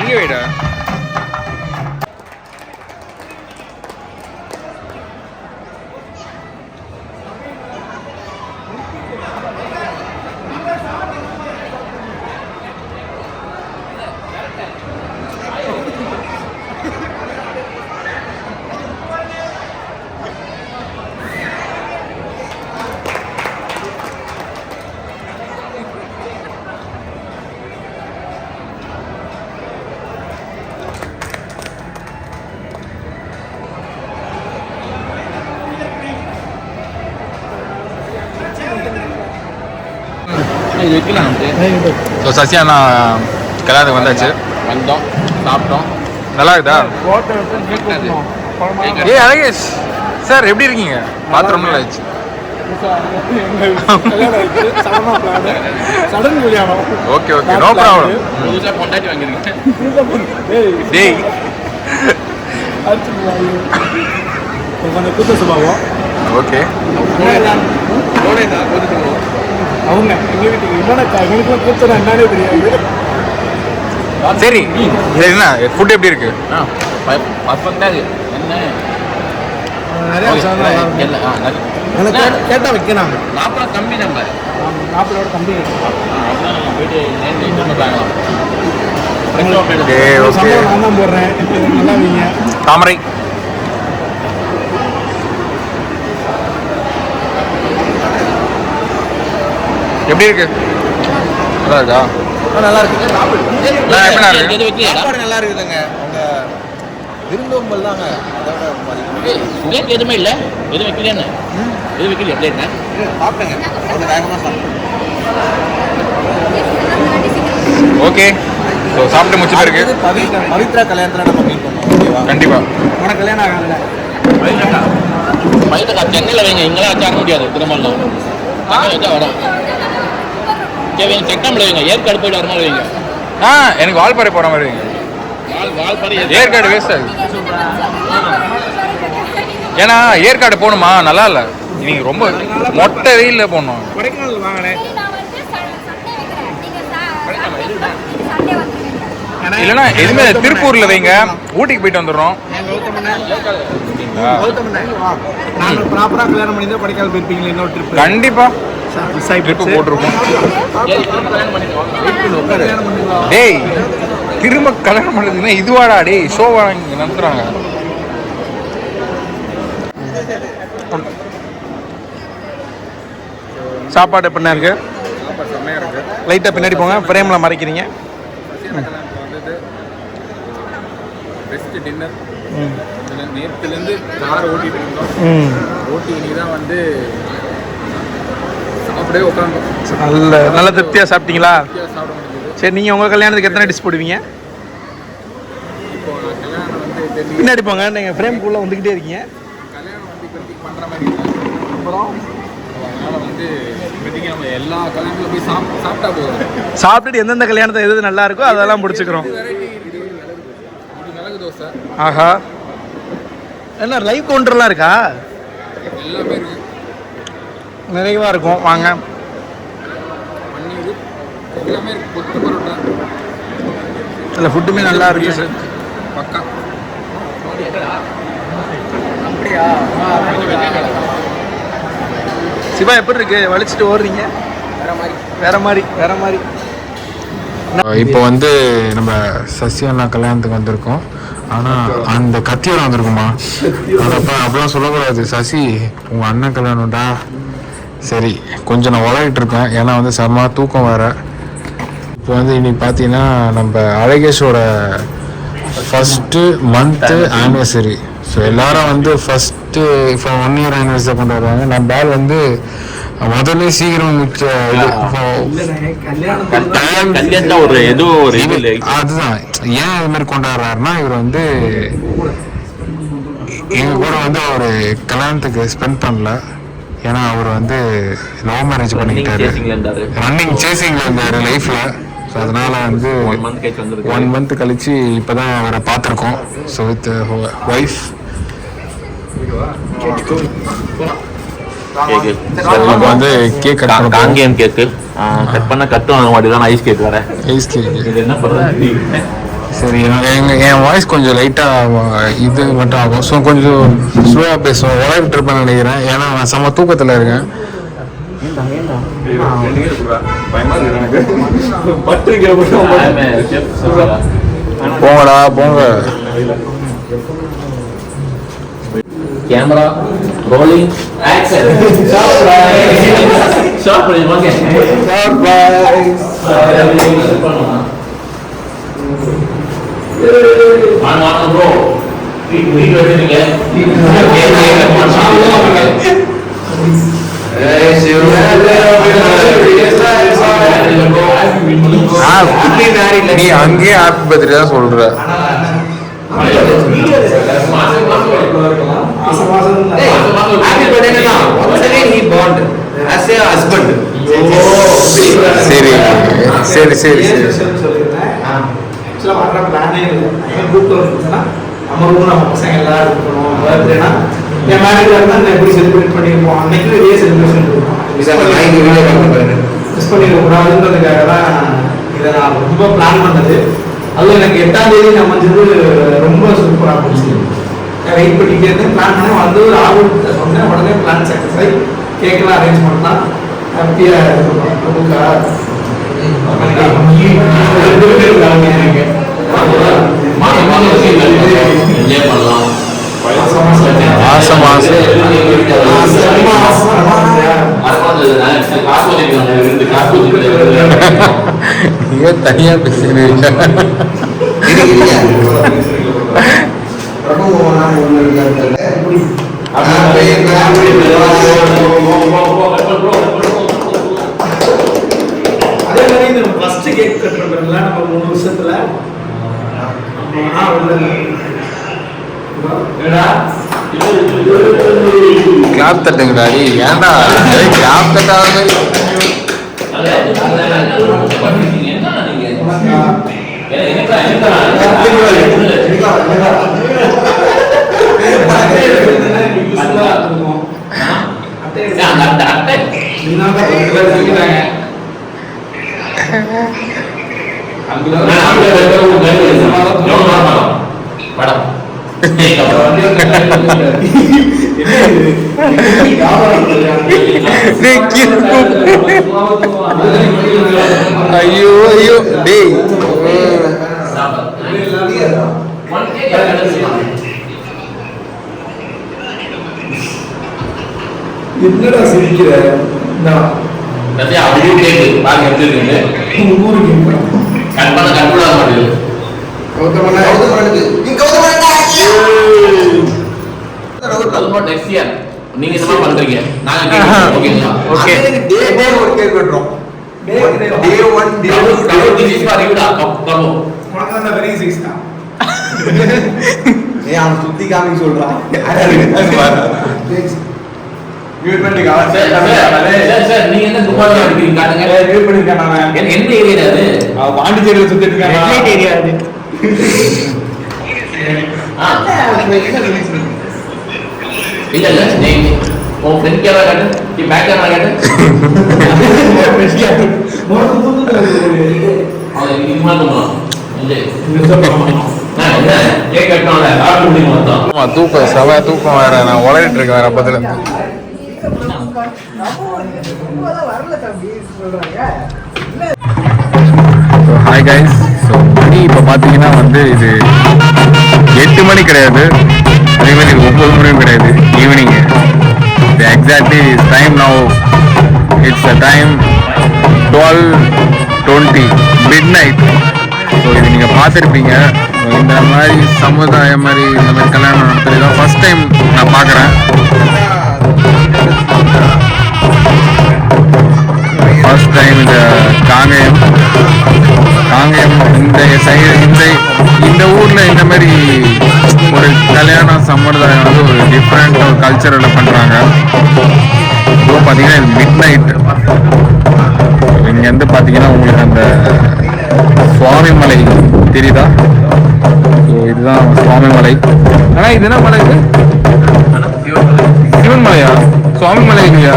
இங்கே வைடா. இது வைக்கலாம். ஸோ சசியானா கல்யாணத்துக்கு வந்தாச்சு. வந்தோம், சாப்பிட்டோம். நல்லா இருக்குதா? ஏ அழகேஷ் சார் எப்படி இருக்கீங்க? பார்த்து ரொம்ப நாள் ஆயிடுச்சு. Okay okay, no problem. புதுசாக கொண்டாடி வாங்கிருக்கேன். டேய் கொஞ்சம் கூட்ட சுபாவம். ஓகே அவங்க எங்கள் வீட்டுக்கு எங்களுக்குலாம் கூச்சம் என்னன்னே தெரியாது. சரி, இது என்ன ஃபுட் எப்படி இருக்கு? நிறைய கேட்டால் வைக்கலாம். 40 கம்மி நம்ம 40 கம்மி. Okay okay. நான் தான் போடுறேன். நல்லா வைங்க. தாமரை எப்படி இருக்கு? நல்லா இருக்கா? நல்லா இருக்கு. சாப்பாடு நல்லா இருக்குதுங்க. அவங்க விருந்தோம்பல் தாங்க. அதோட எதுவுமே இல்லை. எதுவும் வைக்கலையா? எதுவும் வைக்கலையா? எப்படின்னா சாப்பிட்டேங்க. அவங்க வேகமாக சாப்பிட்டேன். ஓகே. ஸோ சாப்பிட்டு முடிச்சுட்டு இருக்கு. பவித்ரா கல்யாணத்தில் நம்ம மீட் பண்ணோம். ஓகேவா? கண்டிப்பா. உனக்கு கல்யாணம் ஆகல. பையனுக்கா சென்னையில் வைங்க, இங்கெல்லாம் வச்சார முடியாது. திருமணம் வச்சா வரும். வைங்க, செப்டம்பரில் வைங்க. ஏற்காடு போயிட்டு வர மாதிரி வைங்க. எனக்கு வால்பாறை போகிற மாதிரி வைங்க. வால்பாறை ஏற்காடு வேஸ்ட் ஆகுது. ஏன்னா ஏற்காடு போகணுமா, நல்லா இல்லை. நீங்கள் ரொம்ப மொட்டை வெயிலில் போகணும். கொடைக்கானல் வாங்கினேன். இல்லைன்னா எதுவுமே திருப்பூரில் வைங்க. ஊட்டிக்கு போயிட்டு வந்துடுறோம். ப்ராப்பராக கல்யாணம் பண்ணி தான் கொடைக்கானல் போயிருப்பீங்களா? இன்னொரு ட்ரிப் கண்டிப்பா ட்ரிப்பு போட்டிருக்கோம். டேய் திரும்ப கல்யாணம் பண்ணுறதுன்னா இதுவாடா? டேய் ஷோவா இங்கே நடத்துகிறாங்க. சாப்பாடு எப்படின்னா இருக்கு? லைட்டாக பின்னாடி போங்க, பிரேமில் மறைக்கிறீங்க. Best dinner. நேற்றுலேருந்து கார் ஓட்டிகிட்டு இருந்தோம். ஓட்டி இன்னைக்கு தான் வந்து அப்படியே உட்காந்தோம். நல்ல திருப்தியாக சாப்பிட்டீங்களா? சாப்பிட முடியுது. சரி, நீங்கள் உங்கள் கல்யாணத்துக்கு எத்தனை டிஷ் போடுவீங்க? இப்போ கல்யாணம் வந்து பின்னாடி போங்க, நீங்கள் ஃப்ரேம்குள்ளே வந்துக்கிட்டே இருக்கீங்க. கல்யாணம் வந்து இப்போதைக்கு பண்ணுற மாதிரி இல்லை. அப்புறம் அதனால் வந்து இப்போதைக்கு நம்ம எல்லா கல்யாணத்தில் போய் சாப்பிட்டா போதும். சாப்பிட்டுட்டு எந்தெந்த கல்யாணத்தை எது நல்லா இருக்கோ அதெல்லாம் முடிச்சுக்கிறோம். மிளகு தோசை. ஆஹா, என்ன லைவ் கவுண்டர்லாம் இருக்கா? எல்லாமே இருக்கு. நிறைவாக இருக்கும். வாங்க. பன்னீர் எல்லாமே இருக்கு. கொத்து பரோட்டா இல்லை, ஃபுட்டுமே நல்லா இருக்கு சார். பக்கா. சிவா எப்படி இருக்கு? வலிச்சுட்டு ஓடுறீங்க. வேற மாதிரி. இப்போ வந்து நம்ம சசியானா கல்யாணத்துக்கு வந்திருக்கோம். ஆனால் அந்த கத்தியோட வந்திருக்குமா? அதப்பா அப்படிலாம் சொல்லக்கூடாது. சசி உங்கள் அண்ணன் கல்யாணம்டா. சரி, கொஞ்சம் நான் உலகிட்டு இருக்கேன். ஏன்னா வந்து செம்ம தூக்கம் வேறு. இப்போ வந்து இன்னைக்கு பார்த்தீங்கன்னா நம்ம அழகேஷோட ஃபஸ்ட்டு மந்த்து ஆனிவர்சரி. ஸோ எல்லாரும் வந்து ஃபஸ்ட்டு இப்போ 1 இயர் ஆனிவர்சரி கொண்டாடுறாங்க. நம்ம பேர் வந்து முதல்ல சீக்கிரம் அதுதான் ஏன் இது மாதிரி கொண்டாடுறாருன்னா, இவர் வந்து எங்க கூட வந்து அவர் கல்யாணத்துக்கு ஸ்பெண்ட் பண்ணல. ஏன்னா அவர் வந்து லவ் மேரேஜ் பண்ணிக்கிட்டாரு. ரன்னிங் சேசிங்ல இருந்தாரு லைஃப்ல. ஸோ அதனால வந்து 1 மந்த் கழிச்சு இப்போதான் அவரை பார்த்துருக்கோம். So with wife. கேக்கு இப்போ வந்து கேக் கட் பண்ண காங்கேயம் கேக்கு கட் பண்ண கட்டும் வாங்க மாட்டேதான் ஐஸ் கேக் வேற ஐஸ் கேக். இது என்ன பண்ணுறது சரி, என் வாய்ஸ் கொஞ்சம் லைட்டாக இது மட்டும் ஆகும். ஸோ கொஞ்சம் ஸ்லோவாக பேசுவேன். உழைப்பிட்டு இருப்பேன் நினைக்கிறேன். ஏன்னா நான் செம்ம தூக்கத்தில் இருக்கேன். போங்கடா போங்க. கேமரா ரோலிங் ஆக்ஷன் ஷார்ட் பண்ணி வாங்க வாங்க ப்ரோ வீடியோ எடுத்துங்க நீ அங்கேயே ஹாப்பி பர்த்டே தான் சொல்ற. சரி சரி சரி சரி நம்ம ரூம் நம்ம பசங்க எல்லாரும் இருக்கணும். பர்த்டேனா என் மேரேஜ் இருந்தால் எப்படி செலிப்ரேட் பண்ணியிருப்போம், அன்னைக்கு இதே செலிப்ரேஷன் இருக்கும். மிஸ் பண்ணிடக்கூடாதுன்றதுக்காக தான் இதை நான் ரொம்ப பிளான் பண்ணது. அதுவும் எனக்கு 8ஆம் தேதி அமைஞ்சது ரொம்ப சூப்பராக போச்சு. வெயிட் பண்ணிக்கிட்டே இருந்தேன், பிளான் பண்ணேன். வந்து ஒரு ஆர்வத்தை சொன்னேன், உடனே பிளான் சக்ஸஸ் ஆகி கேக்கெல்லாம் அரேஞ்ச் பண்ணலாம். ஹாப்பியாக இருக்கணும். மாசம் மாசம் நீங்க தனியா பேசுறீங்க. அதே மாதிரி இந்த ஃபர்ஸ்ட் கேக் கட் பண்றதுல நம்ம 3 வருஷத்துல கிளாப் தட்டுங்கடா. ஏன்டா கிளாப் தட்டாத ஐயோ ஐயோ டேய் என்னடா சிரிக்கிற? அப்படியே கேக்கு பாருங்க எடுத்துருக்கீங்க ஊருக்கு கண்பான கண்கூடாத மாட்டேங்குது. நெக்ஸ்ட் இயர் நீங்க என்ன பண்றீங்க? நாங்க ஓகேங்களா? ஓகே டே ஒரு கேக் வெட்றோம். Day 1 day 2 this is for you da come உனக்கு அந்த வெரி சிக்ஸ் தான். ஏய் அவன் சுத்தி காமி சொல்றான். மியூட் பண்ணிக்கா. சார் நீங்க என்ன துபாயில இருக்கீங்க காட்டுங்க. மியூட் பண்ணிருக்கான் அவன். எந்த ஏரியா அது? பாண்டிச்சேரியில சுத்திட்டு இருக்கான். ரெட் ஏரியா அது. இல்ல இல்ல நீ உன் ஃப்ரெண்ட் கேமரா காட்டு, நீ பேக் கேமரா காட்டு. மொத்த தூக்கத்துல அவன் இது மாதிரி பண்ணுவான். என்ன கேக் கட்டணும்ல ஆர்டர் பண்ணி மொத்தம். ஆமா தூக்கம் செவ தூக்கம் வேற. நான் உளறிட்டு இருக்கேன் வேற பத்தில இருந்து. Hi guys. ஸோ மணி இப்போ பார்த்தீங்கன்னா வந்து இது 8 மணி கிடையாது, அதே மாதிரி இது 9 மணியும் கிடையாது, evening. Exactly time now it's a time 12:20 midnight. So இது நீங்கள் பார்த்துருப்பீங்க. ஸோ இந்த மாதிரி சமுதாயம் மாதிரி இந்த மாதிரி கல்யாணம் நடத்துறது தான் ஃபர்ஸ்ட் டைம் நான் பார்க்குறேன். ஃபர்ஸ்ட் டைம் இந்த காங்கேயம் இந்த சைடு இந்த ஊரில் இந்த மாதிரி ஒரு கல்யாண சம்பிரதாயம் வந்து ஒரு டிஃப்ரெண்ட் ஒரு கல்ச்சரில் பண்ணுறாங்க. இப்போ பார்த்தீங்கன்னா இது மிட் நைட். இங்கேருந்து பார்த்தீங்கன்னா உங்களுக்கு அந்த சுவாமிமலை தெரியுதா? ஸோ இதுதான் சுவாமிமலை. ஆனால் இது என்ன மலை? இது சிவன் மலையா? ஸோ சுவாமிமலை இல்லையா?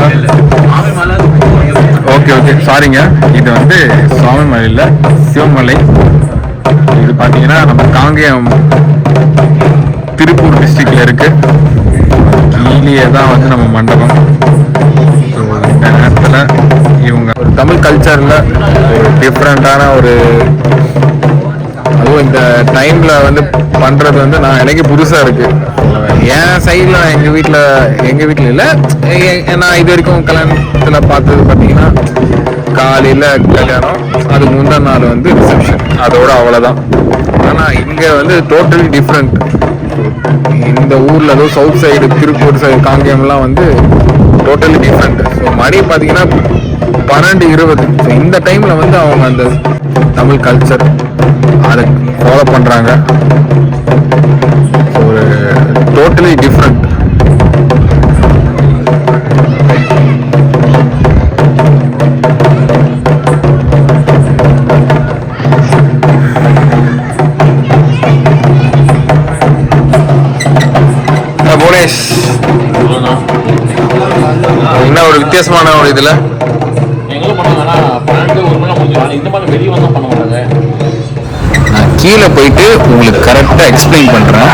ஓகே ஓகே சாரிங்க. இது வந்து சுவாமிமலை இல்லை, சிவமலை. இது பார்த்தீங்கன்னா நம்ம காங்கேயம் திருப்பூர் டிஸ்ட்ரிக்ட்ல இருக்கு. கீழே தான் வந்து நம்ம மண்டபம். ஸோ இந்த நேரத்தில் இவங்க ஒரு தமிழ் கல்ச்சரில் ஒரு டிஃப்ரெண்ட்டான ஒரு, அதுவும் இந்த டைமில் வந்து பண்ணுறது வந்து எனக்கு புதுசாக இருக்குது. என் சைடில் எங்கள் வீட்டில் இல்லை, நான் இது வரைக்கும் கல்யாணத்தில் பார்த்தது பார்த்தீங்கன்னா காலையில் கல்யாணம், அதுக்கு முந்தின நாள் வந்து ரிசப்ஷன், அதோட அவ்வளோதான். ஆனால் இங்கே வந்து டோட்டலி டிஃப்ரெண்ட். இந்த ஊரில் அதுவும் சவுத் சைடு திருப்பூர் சைடு காங்கேயம்லாம் வந்து டோட்டலி டிஃப்ரெண்ட். ஸோ மணி பார்த்தீங்கன்னா 12:20. ஸோ இந்த டைமில் வந்து அவங்க அந்த தமிழ் கல்ச்சர் அதை ஃபாலோ பண்ணுறாங்க. ஒரு டோட்டலி டிஃப்ரெண்ட். புவனேஷ் என்ன ஒரு வித்தியாசமான ஒரு இதில் எங்களும் பண்ணுவாங்கன்னா 12 1 மணி முடிஞ்சிடும். இந்த மாதிரி வெளியே வந்தால் பண்ண மாட்டாங்க. நான் கீழே போயிட்டு உங்களுக்கு கரெக்டாக எக்ஸ்பிளைன் பண்ணுறேன்.